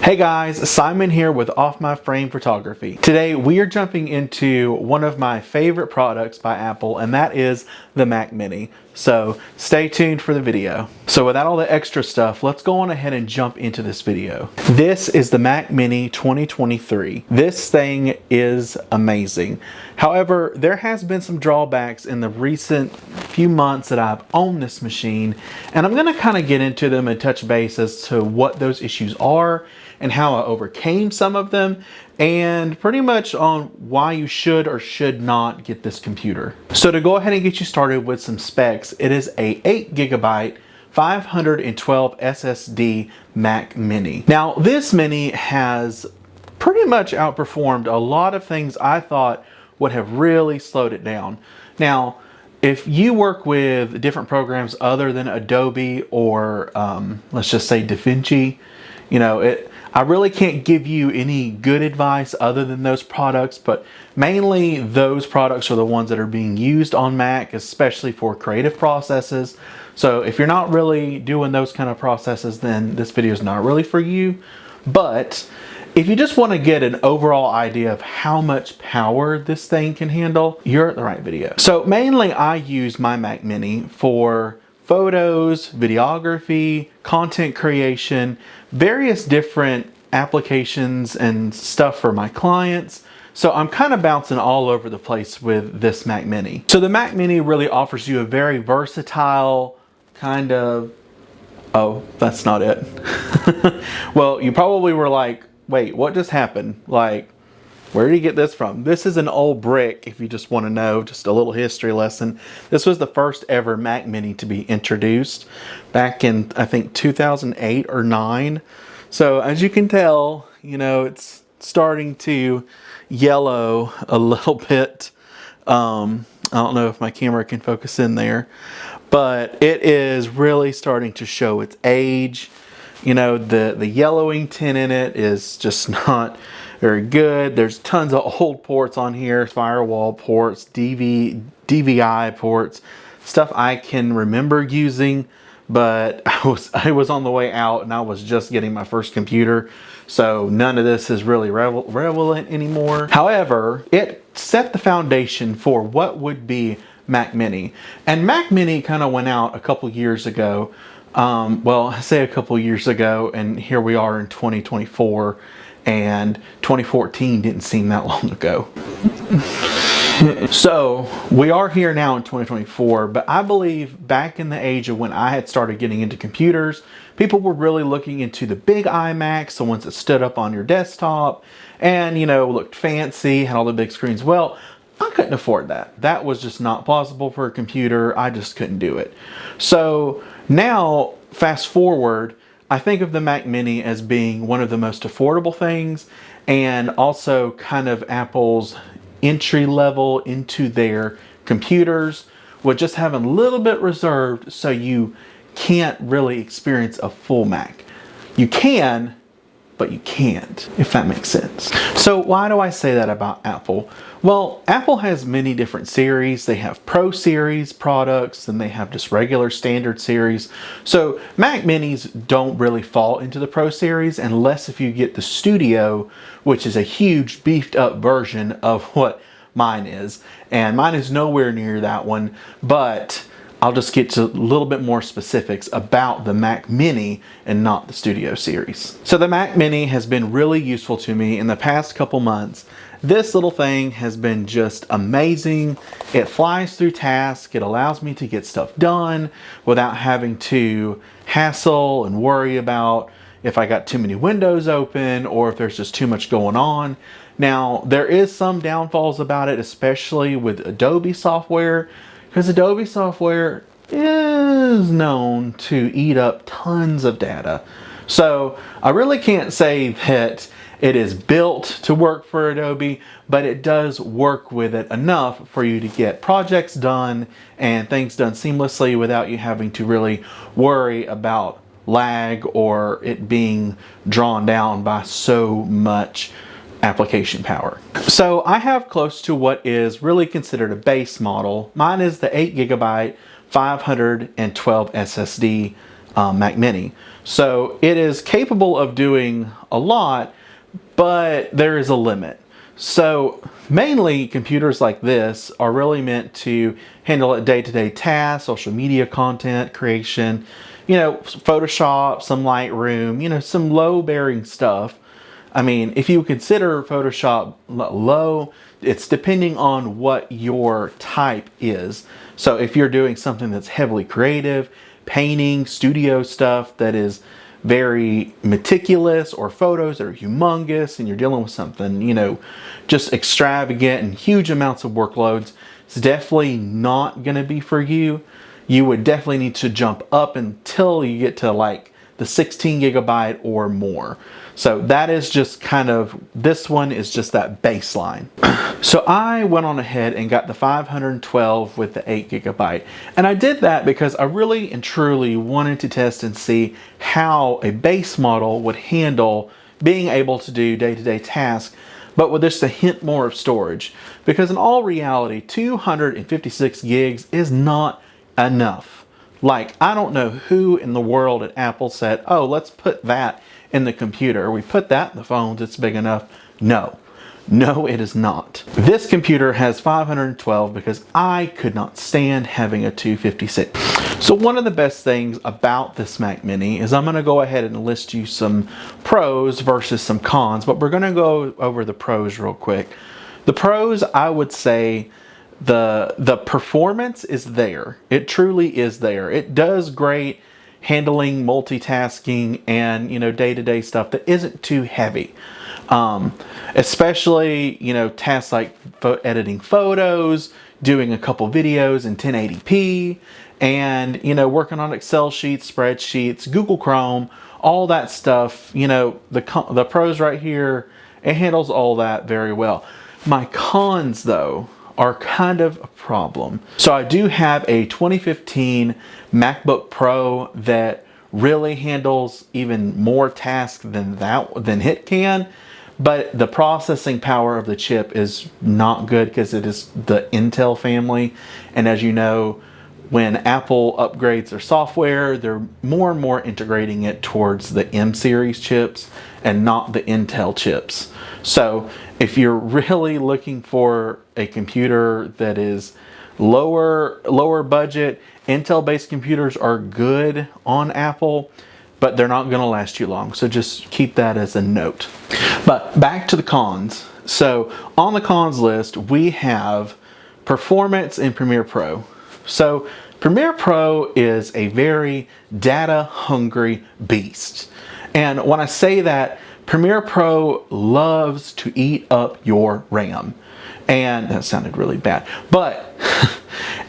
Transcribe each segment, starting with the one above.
Hey guys, Simon here with Off My Frame Photography. Today we are jumping into one of my favorite products by Apple, and that is the Mac Mini. So stay tuned for the video. So without all the extra stuff, let's go on ahead and jump into this video. This is the Mac Mini 2023. This thing is amazing. However, there has been some drawbacks in the recent few months that I've owned this machine, and I'm gonna kind of get into them and touch base as to what those issues are and how I overcame some of them, and pretty much on why you should or should not get this computer. So to go ahead and get you started with some specs, it is a 8GB 512 SSD Mac Mini. Now this Mini has pretty much outperformed a lot of things I thought would have really slowed it down. Now, if you work with different programs other than Adobe or let's just say DaVinci, you know, I really can't give you any good advice other than those products, but mainly those products are the ones that are being used on Mac, especially for creative processes. So if you're not really doing those kind of processes, then this video is not really for you. But if you just want to get an overall idea of how much power this thing can handle, you're at the right video. So mainly I use my Mac Mini for photos, videography, content creation, various different applications and stuff for my clients. So I'm kind of bouncing all over the place with this Mac Mini. So the Mac Mini really offers you a very versatile kind of, oh, that's not it. Well, you probably were like, wait, what just happened? Like, where did you get this from? This is an old brick, if you just want to know, just a little history lesson. This was the first ever Mac Mini to be introduced back in, I think, 2008 or 9. So as you can tell, you know, it's starting to yellow a little bit. I don't know if my camera can focus in there, but it is really starting to show its age. You know, the yellowing tint in it is just not very good. There's tons of old ports on here, firewall ports, DVI ports, stuff I can remember using, but I was on the way out and I was just getting my first computer, so none of this is really relevant anymore. However, it set the foundation for what would be Mac Mini. And Mac Mini kind of went out a couple years ago. Well, I say a couple years ago, and here we are in 2024, and 2014 didn't seem that long ago. So we are here now in 2024, but I believe back in the age of when I had started getting into computers, people were really looking into the big iMacs, the ones that stood up on your desktop and, you know, looked fancy, had all the big screens. Well, I couldn't afford that. That was just not possible for a computer. I just couldn't do it. So now, fast forward, I think of the Mac Mini as being one of the most affordable things, and also kind of Apple's entry level into their computers, with just having a little bit reserved so you can't really experience a full Mac. You can, but you can't, if that makes sense. So why do I say that about Apple? Well, Apple has many different series. They have Pro Series products, and they have just regular standard series. So Mac Minis don't really fall into the Pro Series unless if you get the Studio, which is a huge beefed up version of what mine is. And mine is nowhere near that one, but I'll just get to a little bit more specifics about the Mac Mini and not the Studio series. So the Mac Mini has been really useful to me in the past couple months. This little thing has been just amazing. It flies through tasks. It allows me to get stuff done without having to hassle and worry about if I got too many windows open or if there's just too much going on. Now, there is some downfalls about it, especially with Adobe software, because Adobe software is known to eat up tons of data. So I really can't say that it is built to work for Adobe, but it does work with it enough for you to get projects done and things done seamlessly without you having to really worry about lag or it being drawn down by so much application power. So I have close to what is really considered a base model. Mine is the 8GB 512 SSD Mac Mini. So it is capable of doing a lot, but there is a limit. So mainly computers like this are really meant to handle day-to-day tasks, social media content creation, Photoshop, some Lightroom, some low-bearing stuff. I mean, if you consider Photoshop low, it's depending on what your type is. So if you're doing something that's heavily creative, painting, studio stuff that is very meticulous, or photos that are humongous and you're dealing with something, just extravagant and huge amounts of workloads, it's definitely not going to be for you. You would definitely need to jump up until you get to like the 16 gigabyte or more. So that is just this one is just that baseline. So I went on ahead and got the 512 with the 8 gigabyte. And I did that because I really and truly wanted to test and see how a base model would handle being able to do day-to-day tasks, but with just a hint more of storage. Because in all reality, 256 gigs is not enough. Like, I don't know who in the world at Apple said, oh, let's put that in the computer. We put that in the phones, it's big enough. No, it is not. This computer has 512 because I could not stand having a 256. So one of the best things about this Mac Mini is I'm going to go ahead and list you some pros versus some cons, but we're going to go over the pros real quick. The pros, I would say, the performance is there. It truly is there. It does great handling multitasking and day-to-day stuff that isn't too heavy. Especially tasks like editing photos, doing a couple videos in 1080p, and working on Excel sheets, spreadsheets, Google Chrome, all that stuff. The pros right here, it handles all that very well. My cons though are kind of a problem. So I do have a 2015 MacBook Pro that really handles even more tasks than it can, but the processing power of the chip is not good because it is the Intel family, and as you know, when Apple upgrades their software, they're more and more integrating it towards the M series chips and not the Intel chips. So if you're really looking for a computer that is lower budget, Intel-based computers are good on Apple, but they're not going to last you long. So just keep that as a note. But back to the cons. So on the cons list, we have performance in Premiere Pro. So Premiere Pro is a very data-hungry beast. And when I say that, Premiere Pro loves to eat up your RAM. And that sounded really bad, but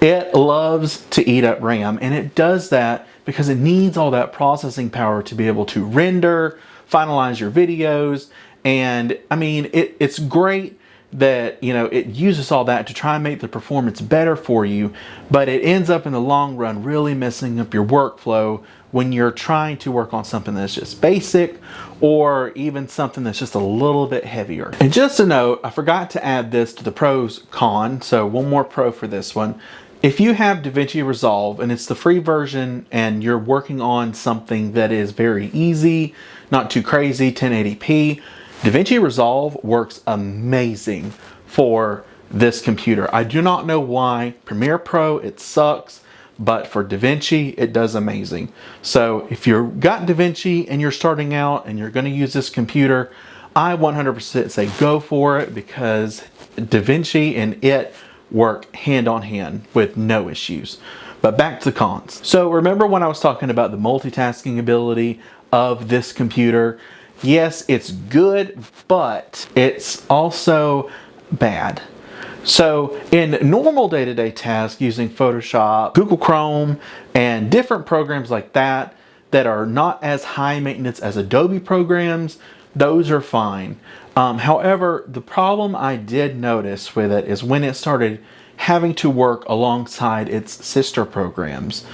it loves to eat up RAM, and it does that because it needs all that processing power to be able to render, finalize your videos. And I mean, it's great that it uses all that to try and make the performance better for you, but it ends up in the long run really messing up your workflow when you're trying to work on something that's just basic, or even something that's just a little bit heavier. And just a note, I forgot to add this to the pros con, so one more pro for this one. If you have DaVinci Resolve and it's the free version and you're working on something that is very easy, not too crazy, 1080p, DaVinci Resolve works amazing for this computer. I do not know why. Premiere Pro, it sucks, but for DaVinci, it does amazing. So if you've got DaVinci and you're starting out and you're going to use this computer, I 100% say go for it, because DaVinci and it work hand on hand with no issues. But back to the cons. So remember when I was talking about the multitasking ability of this computer? Yes, it's good, but it's also bad. So in normal day-to-day tasks using Photoshop, Google Chrome, and different programs like that are not as high maintenance as Adobe programs, those are fine. However, the problem I did notice with it is when it started having to work alongside its sister programs.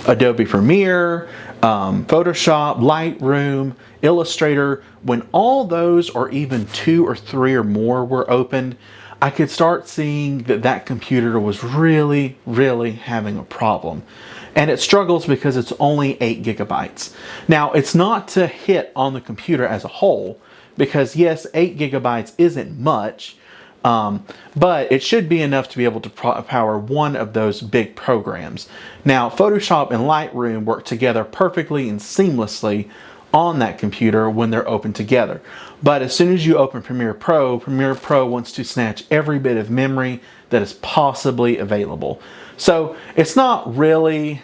Adobe Premiere, Photoshop, Lightroom, Illustrator, when all those, or even 2 or 3 or more, were opened, I could start seeing that computer was really having a problem. and it struggles because it's only 8 gigabytes. Now, it's not to hit on the computer as a whole, because yes, 8 gigabytes isn't much, but it should be enough to be able to power one of those big programs. Now, Photoshop and Lightroom work together perfectly and seamlessly on that computer when they're open together. But as soon as you open Premiere Pro wants to snatch every bit of memory that is possibly available. So it's not really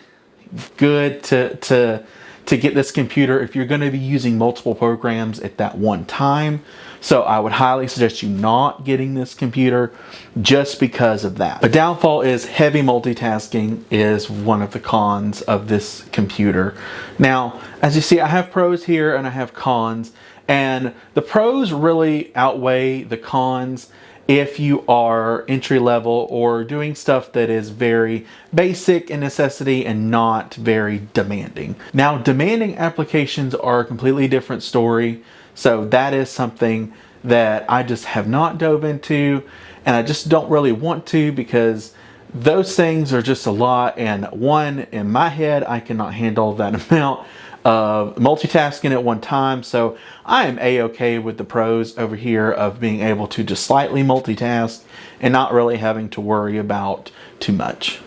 good to get this computer if you're going to be using multiple programs at that one time. So I would highly suggest you not getting this computer just because of that. A downfall is heavy multitasking is one of the cons of this computer. Now, as you see, I have pros here and I have cons, and the pros really outweigh the cons if you are entry level or doing stuff that is very basic in necessity and not very demanding. Now, demanding applications are a completely different story. So that is something that I just have not dove into, and I just don't really want to, because those things are just a lot, and one, in my head, I cannot handle that amount of multitasking at one time. So I am a-okay with the pros over here of being able to just slightly multitask and not really having to worry about too much.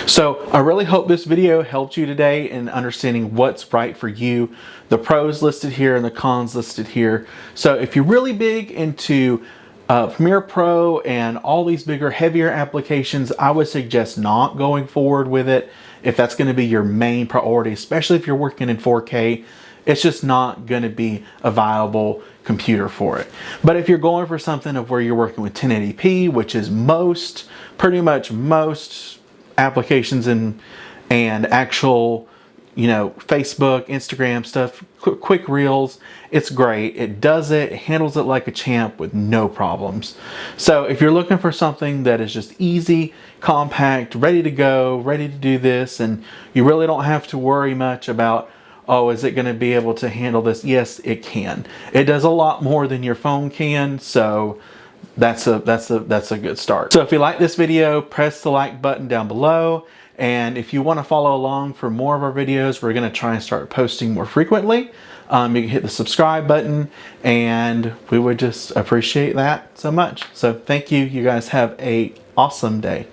So I really hope this video helped you today in understanding what's right for you. The pros listed here and the cons listed here. So if you're really big into Premiere Pro and all these bigger, heavier applications, I would suggest not going forward with it if that's going to be your main priority, especially if you're working in 4K. It's just not going to be a viable computer for it. But if you're going for something of where you're working with 1080p, which is pretty much most applications and actual, Facebook, Instagram stuff, quick reels, it's great. It does it, handles it like a champ with no problems. So if you're looking for something that is just easy, compact, ready to go, ready to do this, and you really don't have to worry much about, oh, is it going to be able to handle this? Yes, it can. It does a lot more than your phone can, so that's a good start. So if you like this video, press the like button down below. And if you want to follow along for more of our videos, we're going to try and start posting more frequently. You can hit the subscribe button, and we would just appreciate that so much. So thank you. You guys have an awesome day.